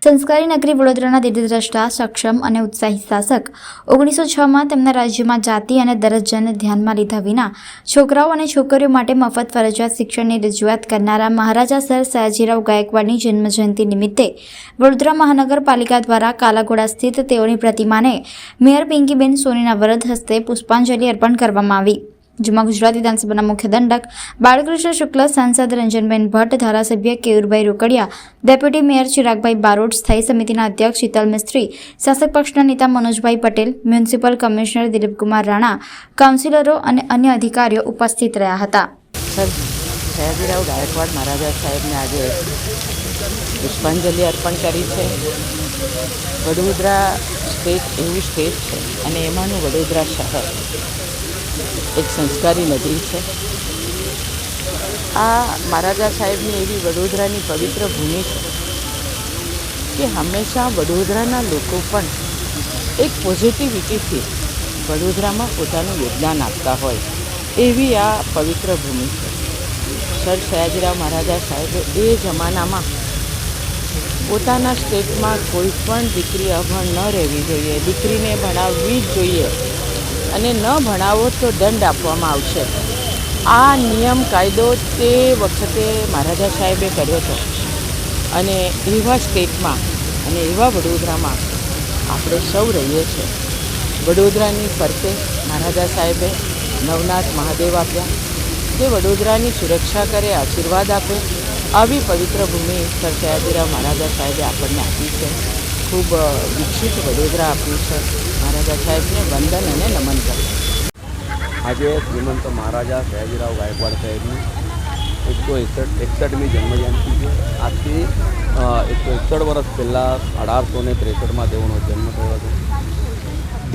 સંસ્કારી નગરી વડોદરાના દીર્ઘદ્રષ્ટા, સક્ષમ અને ઉત્સાહી શાસક 1906માં તેમના રાજ્યમાં જાતિ અને દરજ્જાને ધ્યાનમાં લીધા વિના છોકરાઓ અને છોકરીઓ માટે મફત ફરજિયાત શિક્ષણની રજૂઆત કરનારા મહારાજા સર સયાજીરાવ ગાયકવાડની જન્મજયંતિ નિમિત્તે વડોદરા મહાનગરપાલિકા દ્વારા કાલાઘોડા સ્થિત તેઓની પ્રતિમાને મેયર પિંકીબેન સોનીના વરદ હસ્તે પુષ્પાંજલિ અર્પણ કરવામાં આવી, જેમાં ગુજરાત વિધાનસભાના મુખ્ય દંડક બાળકૃષ્ણ શુક્લ, સાંસદ રંજનબેન ભટ્ટ, ધારાસભ્ય કેયુરભાઈ રોકડિયા, ડેપ્યુટી મેયર ચિરાગભાઈ બારોટ, સ્થાયી સમિતિના અધ્યક્ષ શીતલ મિસ્ત્રી, શાસક પક્ષના નેતા મનોજભાઈ પટેલ, મ્યુનિસિપલ કમિશનર દિલીપકુમાર રાણા, કાઉન્સિલરો અને અન્ય અધિકારીઓ ઉપસ્થિત રહ્યા હતા. સર સયાજીરાવ ગાયકવાડ મહારાજા સાહેબને આજે પુષ્પાંજલિ અર્પણ કરી છે. વડોદરા સ્ટેટ એવું સ્ટેટ છે અને એમાંનું વડોદરા શહેર એક સંસ્કારી નગરી છે. આ મહારાજા સાહેબની એવી વડોદરાની પવિત્ર ભૂમિ છે કે હંમેશા વડોદરાના લોકો પણ એક પોઝિટિવિટીથી વડોદરામાં પોતાનું યોગદાન આપતા હોય એવી આ પવિત્ર ભૂમિ છે. સર સયાજીરાવ મહારાજા સાહેબે એ જમાનામાં પોતાના સ્ટેટમાં કોઈ પણ દીકરી અભણ ન રહેવી જોઈએ, દીકરીને ભણાવવી જ જોઈએ અને ન ભણાવો તો દંડ આપવામાં આવશે. આ નિયમ કાયદો તે વખતે મહારાજા સાહેબે કર્યો હતો અને એવા સ્ટેટમાં અને એવા વડોદરામાં આપણે સૌ રહીએ છીએ. વડોદરાની ફરતે મહારાજા સાહેબે નવનાથ મહાદેવ આપ્યા, જે વડોદરાની સુરક્ષા કરે, આશીર્વાદ આપે, આવી પવિત્ર ભૂમિ સર સયાજીરાવ મહારાજા સાહેબે આપણને આપી છે. ખૂબ વિકસિત વડોદરા આપ્યું છે. મહારાજા સાહેબને વંદન અને નમન કરે. આજે શ્રીમંત મહારાજા સયાજીરાવ ગાયકવાડ સાહેબની 161મી જન્મજયંતિ છે. આજથી 161 વર્ષ પહેલાં 1863માં તેઓનો જન્મ થયો હતો.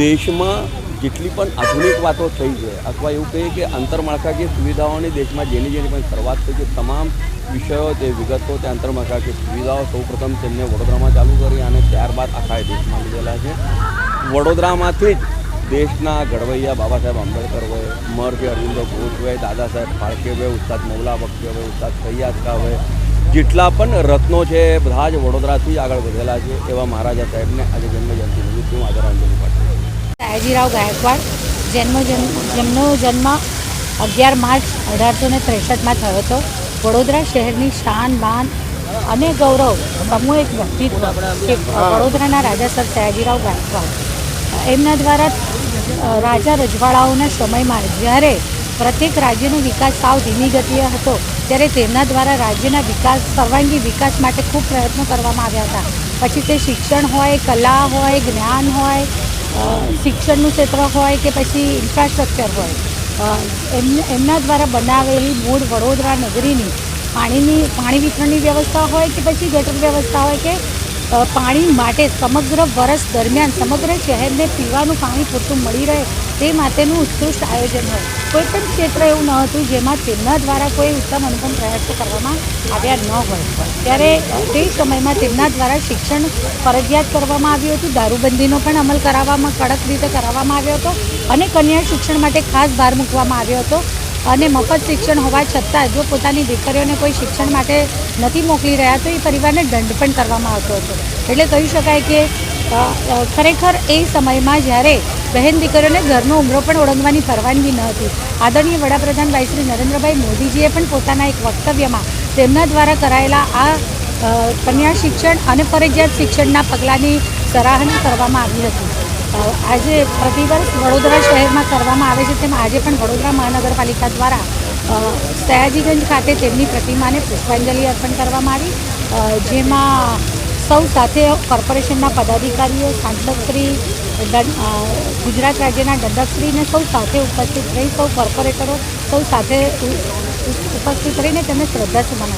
દેશમાં જેટલી પણ આધુનિક વાતો થઈ છે અથવા એવું કહીએ કે આંતરમાળખાકીય સુવિધાઓની દેશમાં જેની પણ શરૂઆત થઈ છે, તમામ વિષયો, તે વિગતો, તે આંતરમાળખાકીય સુવિધાઓ સૌપ્રથમ તેમને વડોદરામાં ચાલુ કરી અને ત્યારબાદ આખા દેશમાં લીધેલા છે. વડોદરામાંથી જ દેશના ઘડવૈયા બાબા સાહેબ આંબેડકર હોય, મહર્ષિ અરવિંદો ઘોષ હોય, દાદા સાહેબ ફાળકે હોય, ઉસ્તાદ મૌલા બક્ષી હોય, ઉસ્તાદ સૈયદ ખાં હોય, જેટલા પણ રત્નો છે બધા જ વડોદરાથી આગળ વધેલા છે. એવા મહારાજા સાહેબને આજે જન્મજયંતિ નિમિત્તે હું આદરાંજલિ પાઠવું છું. સયાજીરાવ ગાયકવાડ જેમનો જન્મ 11 માર્ચ 1863માં થયો હતો. વડોદરા શહેરની શાન, બાન અને ગૌરવ સામૂહિક વ્યક્તિત્વ કે વડોદરાના રાજા સર સયાજીરાવ ગાયકવાડ, એમના દ્વારા રાજા રજવાડાઓના સમયમાં જ્યારે પ્રત્યેક રાજ્યનો વિકાસ સાવ ધીમી ગતિએ હતો, ત્યારે તેમના દ્વારા રાજ્યના વિકાસ, સર્વાંગી વિકાસ માટે ખૂબ પ્રયત્નો કરવામાં આવ્યા હતા. પછી તે શિક્ષણ હોય, કલા હોય, જ્ઞાન હોય, શિક્ષણનું ક્ષેત્ર હોય કે પછી ઇન્ફ્રાસ્ટ્રક્ચર હોય, એમના દ્વારા બનાવેલી મૂળ વડોદરા નગરીની પાણી વિતરણની વ્યવસ્થા હોય કે પછી ગટર વ્યવસ્થા હોય કે પાણી માટે સમગ્ર વર્ષ દરમિયાન સમગ્ર શહેરને પીવાનું પાણી પૂરતું મળી રહે તે માટેનું ઉત્કૃષ્ટ આયોજન હોય. કોઈ પણ ક્ષેત્ર એવું ન હતું જેમાં તેમના દ્વારા કોઈ ઉત્તમ અનુપમ પ્રયાસો કરવામાં આવ્યા ન હોય. ત્યારે તે સમયમાં તેમના દ્વારા શિક્ષણ ફરજિયાત કરવામાં આવ્યું હતું. દારૂબંધીનો પણ અમલ કડક રીતે કરાવવામાં આવ્યો હતો અને કન્યા શિક્ષણ માટે ખાસ ભાર મૂકવામાં આવ્યો હતો. અને મફત શિક્ષણ હોવા છતાં જો પોતાની દીકરીઓને કોઈ શિક્ષણ માટે નથી મોકલી રહ્યા તો એ પરિવારને દંડ પણ કરવામાં આવતો હતો. એટલે કહી શકાય કે ખરેખર એ સમયમાં જ્યારે બહેન દીકરીઓને ઘરનો ઉમરો પણ ઓળંગવાની પરવાનગી ન હતી, આદરણીય વડાપ્રધાન ભાઈ શ્રી નરેન્દ્રભાઈ મોદીજીએ પણ પોતાના એક વક્તવ્યમાં તેમના દ્વારા કરાયેલા આ કન્યા શિક્ષણ અને ફરજિયાત શિક્ષણના પગલાંની સરાહના કરવામાં આવી હતી. આજે પ્રતિવર્ષ વડોદરા શહેરમાં કરવામાં આવે છે, તેમ આજે પણ વડોદરા મહાનગરપાલિકા દ્વારા સયાજીગંજ ખાતે તેમની પ્રતિમાને પુષ્પાંજલિ અર્પણ કરવામાં આવી, જેમાં સૌ સાથે કોર્પોરેશનના પદાધિકારીઓ, સાંસદશ્રી, ગુજરાત રાજ્યના દંડકશ્રીને સૌ સાથે ઉપસ્થિત રહી, સૌ કોર્પોરેટરો સૌ સાથે ઉપસ્થિત રહીને તેમને શ્રદ્ધાસુમન